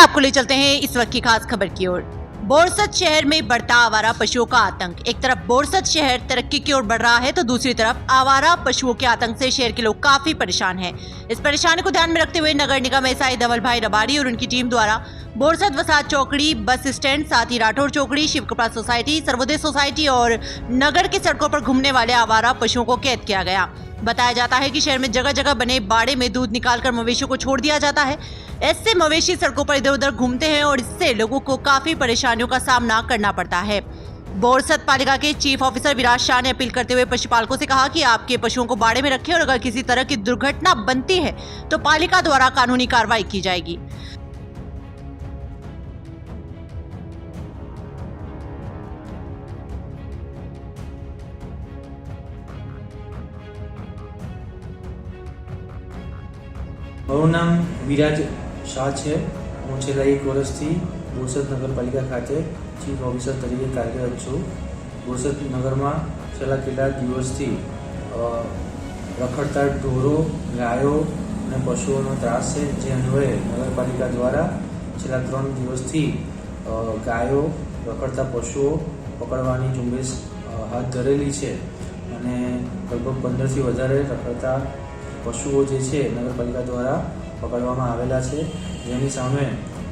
आपको ले चलते हैं इस वक्त की खास खबर की ओर। बोरसद शहर में बढ़ता आवारा पशुओं का आतंक। एक तरफ बोरसद शहर तरक्की की ओर बढ़ रहा है तो दूसरी तरफ आवारा पशुओं के आतंक से शहर के लोग काफी परेशान हैं। इस परेशानी को ध्यान में रखते हुए नगर निगम एसआई धवल भाई रबाड़ी और उनकी टीम द्वारा बोरसद वसाहत चौकड़ी, बस स्टैंड, साथ ही राठौर चौकड़ी, शिव कपड़ा सोसाइटी, सर्वोदय सोसाइटी और नगर की सड़कों पर घूमने वाले आवारा पशुओं को कैद किया गया। बताया जाता है कि शहर में जगह जगह बने बाड़े में दूध निकालकर मवेशियों को छोड़ दिया जाता है। ऐसे मवेशी सड़कों पर इधर उधर घूमते हैं और इससे लोगों को काफी परेशानियों का सामना करना पड़ता है। बोरसद पालिका के चीफ ऑफिसर विराज शाह ने अपील करते हुए पशुपालकों से कहा कि आपके पशुओं को बाड़े में रखें और अगर किसी तरह की दुर्घटना बनती है तो पालिका द्वारा कानूनी कार्रवाई की जाएगी। મારું નામ વિરાજ શાહ છે। હું છેલ્લા 1 વર્ષથી બોરસદ નગરપાલિકા ખાતે ચીફ ઓફિસર તરીકે કાર્યરત છું। બોરસદ નગરમાં છેલ્લા કેટલાક દિવસથી રખડતા ઢોરો, ગાયો અને પશુઓનો ત્રાસ છે, જે અન્વયે નગરપાલિકા દ્વારા છેલ્લા 3 દિવસથી ગાયો, રખડતા પશુઓ પકડવાની ઝુંબેશ હાથ ધરેલી છે અને લગભગ 15થી વધારે રખડતા પશુઓ જે છે નગરપાલિકા દ્વારા પકડવામાં આવેલા છે, જેની સામે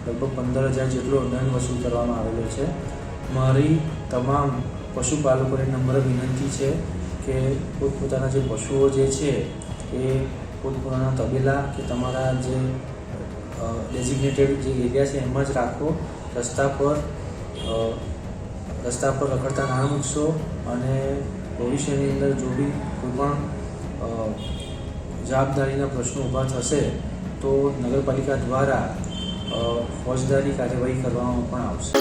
લગભગ 15,000 જેટલો દંડ વસૂલ કરવામાં આવેલો છે। મારી તમામ પશુપાલકોને નમ્ર વિનંતી છે કે પોતપોતાના જે પશુઓ જે છે એ પોતપોતાના તબેલા કે તમારા જે ડેઝિગ્નેટેડ જે એરિયા છે એમાં જ રાખો। રસ્તા પર રખડતા ના મૂકશો અને ભવિષ્યની અંદર જો બી કોઈ પણ જવાબદારીના પ્રશ્નો ઊભા થશે તો નગરપાલિકા દ્વારા ફોજદારી કાર્યવાહી કરવામાં પણ આવશે।